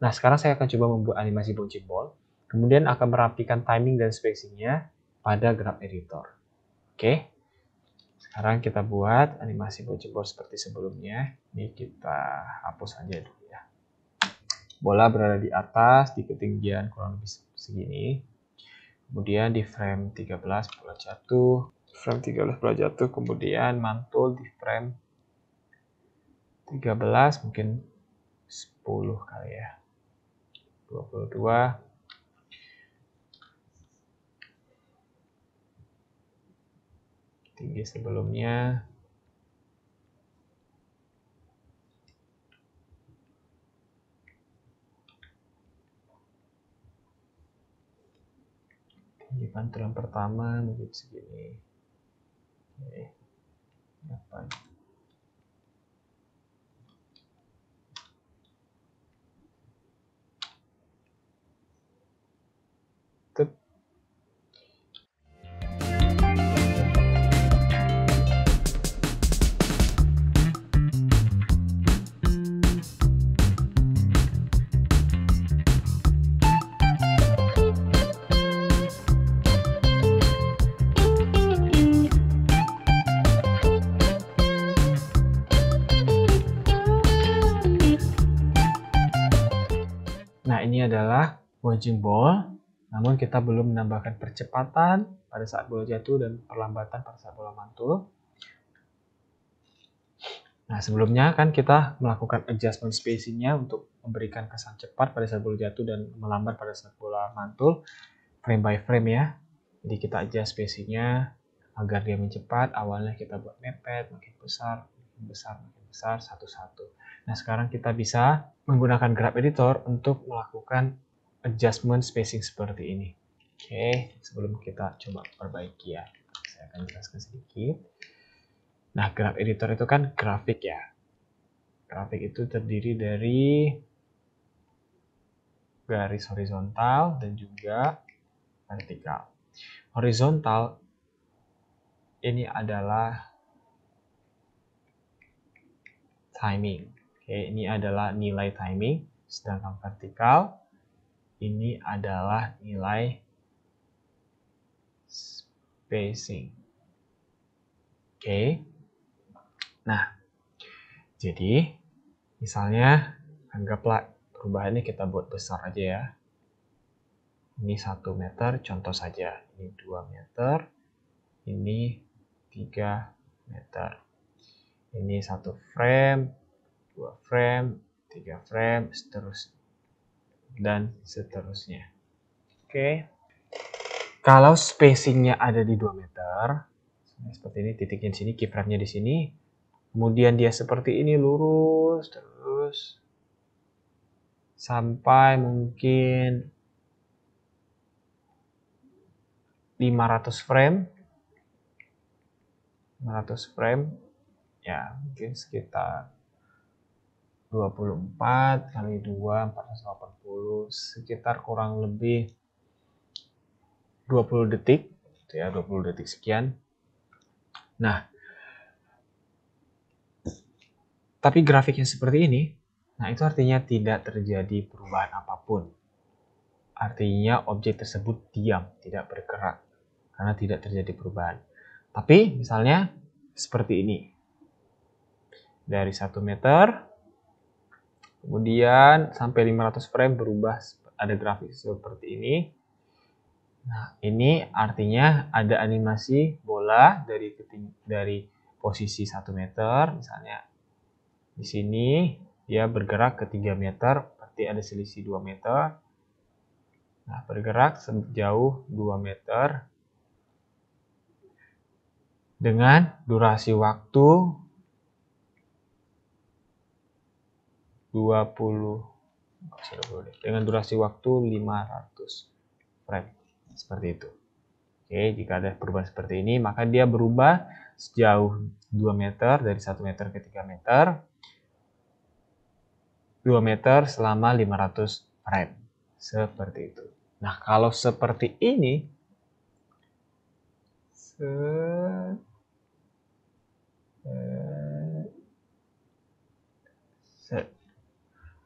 Nah, sekarang saya akan coba membuat animasi bouncing ball, kemudian akan merapikan timing dan spacing-nya pada graph editor. Oke, sekarang kita buat animasi bouncing ball seperti sebelumnya. Ini kita hapus aja dulu ya. Bola berada di atas, di ketinggian kurang lebih segini. Kemudian di frame 13 bola jatuh. Frame 13 bola jatuh, kemudian mantul di frame 13, mungkin 10 kali ya. 22. Tinggi sebelumnya. Tinggi pantulan pertama mungkin segini. Oke. Apa? Tuh. Nah, ini adalah bouncing ball, namun kita belum menambahkan percepatan pada saat bola jatuh dan perlambatan pada saat bola mantul. Nah, sebelumnya kan kita melakukan adjustment spacing-nya untuk memberikan kesan cepat pada saat bola jatuh dan melambat pada saat bola mantul, frame by frame ya. Jadi kita adjust spacing-nya agar dia mencepat. Awalnya kita buat mepet, makin besar, satu-satu. Nah, sekarang kita bisa menggunakan graph editor untuk melakukan adjustment spacing seperti ini. Oke, sebelum kita coba perbaiki ya, saya akan jelaskan sedikit. Nah, graph editor itu kan grafik ya. Grafik itu terdiri dari garis horizontal dan juga vertikal. Horizontal ini adalah timing. Oke, ini adalah nilai timing, sedangkan vertikal ini adalah nilai spacing. Oke. Nah, jadi misalnya anggaplah perubahannya kita buat besar aja ya. Ini 1 meter contoh saja. Ini 2 meter. Ini 3 meter. Ini 1 frame, 2 frame, 3 frame, seterusnya. Dan seterusnya. Oke. Kalau spacingnya ada di 2 meter, seperti ini, titiknya di sini, keyframe-nya di sini, kemudian dia seperti ini lurus terus sampai mungkin 500 frame. 500 frame ya, mungkin sekitar 24 kali 2 480, sekitar kurang lebih 20 detik gitu ya, 20 detik sekian. Nah, tapi grafiknya seperti ini, nah itu artinya tidak terjadi perubahan apapun. Artinya objek tersebut diam, tidak bergerak karena tidak terjadi perubahan. Tapi misalnya seperti ini. Dari 1 meter kemudian sampai 500 frame berubah ada grafik seperti ini. Nah, ini artinya ada animasi bola dari posisi 1 meter misalnya. Di sini dia bergerak ke 3 meter, berarti ada selisih 2 meter. Nah, bergerak sejauh 2 meter dengan durasi waktu 500 frame. Seperti itu. Oke, jika ada perubahan seperti ini, maka dia berubah sejauh 2 meter, dari 1 meter ke 3 meter, 2 meter selama 500 frame. Seperti itu. Nah, kalau seperti ini,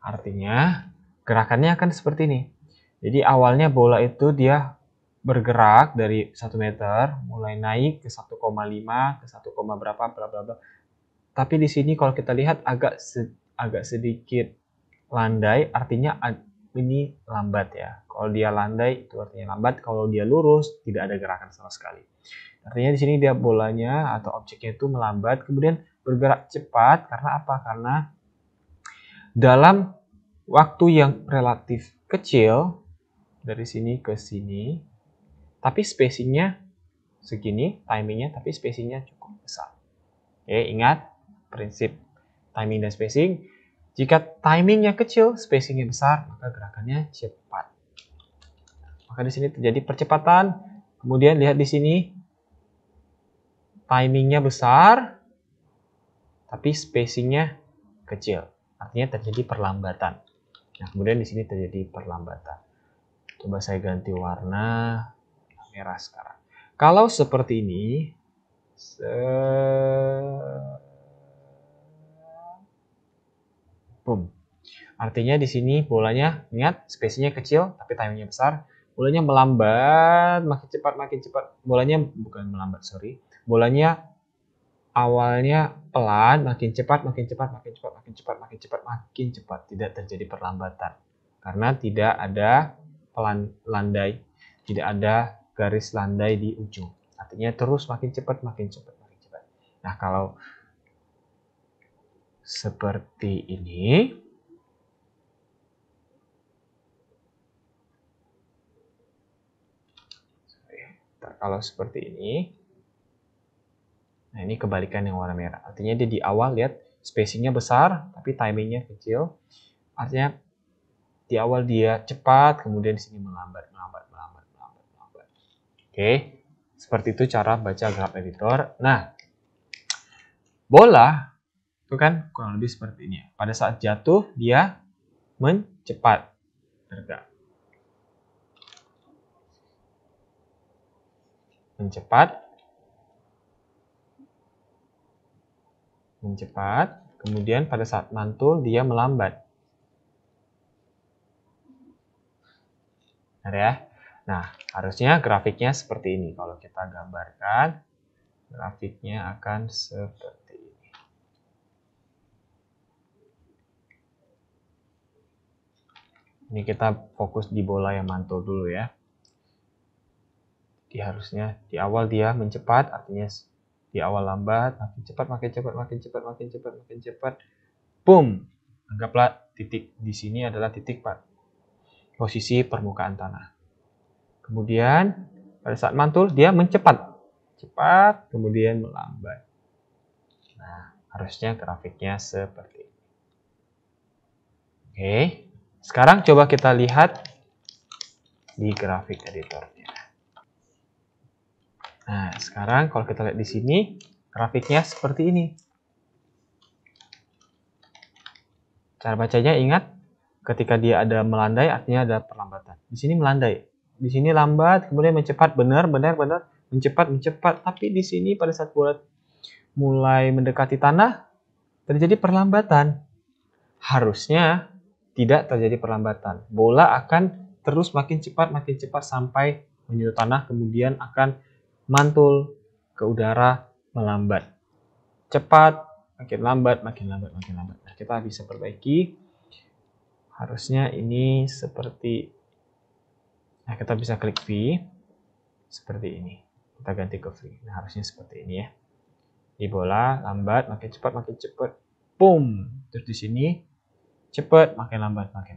artinya gerakannya akan seperti ini. Jadi awalnya bola itu dia bergerak dari 1 meter, mulai naik ke 1,5, ke 1, berapa, bla bla bla. Tapi di sini kalau kita lihat agak sedikit landai, artinya ini lambat ya. Kalau dia landai itu artinya lambat, kalau dia lurus tidak ada gerakan sama sekali. Artinya di sini dia bolanya atau objeknya itu melambat, kemudian bergerak cepat. Karena apa? Karena dalam waktu yang relatif kecil, dari sini ke sini, tapi spacingnya segini, timingnya, tapi spacingnya cukup besar. Oke, ingat prinsip timing dan spacing. Jika timingnya kecil, spacingnya besar, maka gerakannya cepat. Maka di sini terjadi percepatan. Kemudian lihat di sini, timingnya besar, tapi spacingnya kecil. Artinya terjadi perlambatan. Nah, kemudian di sini terjadi perlambatan. Coba saya ganti warna merah sekarang. Kalau seperti ini, boom. Artinya di sini bolanya, ingat spacingnya kecil tapi timingnya besar. Bolanya melambat, makin cepat, makin cepat. Bolanya bukan melambat, sorry. Bolanya awalnya pelan, makin cepat, makin cepat, makin cepat, makin cepat, makin cepat, makin cepat. Tidak terjadi perlambatan. Karena tidak ada landai, tidak ada garis landai di ujung. Artinya terus makin cepat, makin cepat, makin cepat. Nah, kalau seperti ini, kalau seperti ini, nah ini kebalikan yang warna merah. Artinya dia di awal lihat spacingnya besar, tapi timingnya kecil. Artinya di awal dia cepat, kemudian di sini melambat. Oke, seperti itu cara baca graph editor. Nah, bola itu kan kurang lebih seperti ini. Pada saat jatuh dia mencepat, bergerak. Mencepat, kemudian pada saat mantul dia melambat. Benar ya? Nah, harusnya grafiknya seperti ini. Kalau kita gambarkan, grafiknya akan seperti ini. Ini kita fokus di bola yang mantul dulu ya. Jadi harusnya di awal dia mencepat, artinya di awal lambat, makin cepat, makin cepat, makin cepat, makin cepat, makin cepat. Boom! Anggaplah titik di sini adalah titik posisi permukaan tanah. Kemudian pada saat mantul dia mencepat. Cepat, kemudian melambat. Nah, harusnya grafiknya seperti ini. Oke, sekarang coba kita lihat di grafik editornya. Nah, sekarang kalau kita lihat di sini, grafiknya seperti ini. Cara bacanya ingat, ketika dia ada melandai artinya ada perlambatan. Di sini melandai, di sini lambat, kemudian mencepat, benar, mencepat. Tapi di sini pada saat bola mulai mendekati tanah, terjadi perlambatan. Harusnya tidak terjadi perlambatan. Bola akan terus makin cepat sampai menyentuh tanah, kemudian akan mantul ke udara, melambat. Cepat, makin lambat. Nah, kita bisa perbaiki. Harusnya ini seperti, nah kita bisa klik V seperti ini. Kita ganti ke V. Nah, harusnya seperti ini ya. Di bola lambat, makin cepat. Boom. Terus di sini cepat, makin lambat. Nah,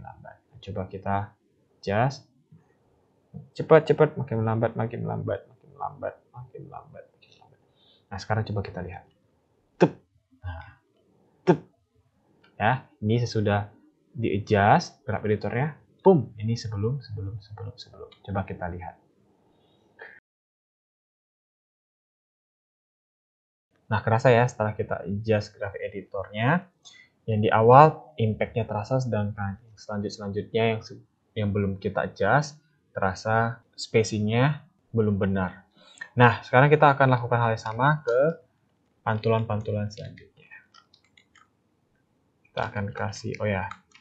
coba kita adjust. Cepat, makin lambat. Nah, sekarang coba kita lihat. Tep. Nah, tep. Ya, ini sesudah di-adjust graph editornya. Boom, ini sebelum. Coba kita lihat. Nah, kerasa ya setelah kita adjust graph editornya, yang di awal impact-nya terasa, sedangkan selanjutnya yang belum kita adjust, terasa spacing-nya belum benar. Nah, sekarang kita akan lakukan hal yang sama ke pantulan-pantulan selanjutnya. Kita akan kasih,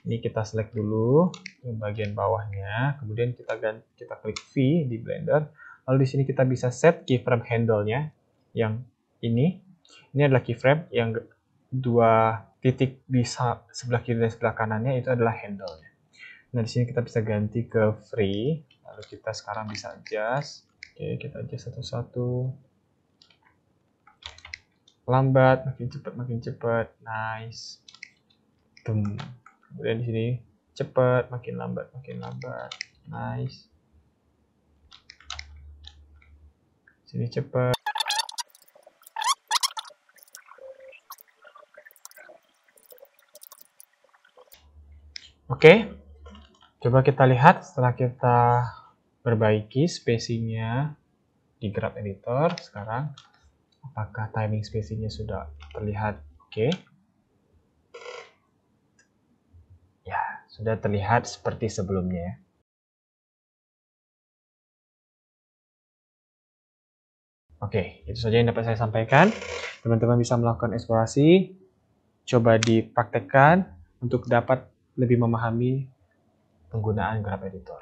Ini kita select dulu ke bagian bawahnya, kemudian kita klik V di Blender. Lalu di sini kita bisa set keyframe handle-nya yang ini. Ini adalah keyframe yang 2 titik di sebelah kiri dan sebelah kanannya itu adalah handle-nya. Nah, di sini kita bisa ganti ke free. Lalu kita sekarang bisa adjust. Oke, kita adjust satu-satu. Lambat, makin cepat, nice. Kemudian di sini cepat, makin lambat, nice. Sini cepat. Oke, coba kita lihat setelah kita perbaiki spacing-nya di Graph Editor sekarang. Apakah timing spacing-nya sudah terlihat oke? Ya, sudah terlihat seperti sebelumnya. Oke, itu saja yang dapat saya sampaikan. Teman-teman bisa melakukan eksplorasi, coba dipraktekkan untuk dapat lebih memahami penggunaan Graph Editor.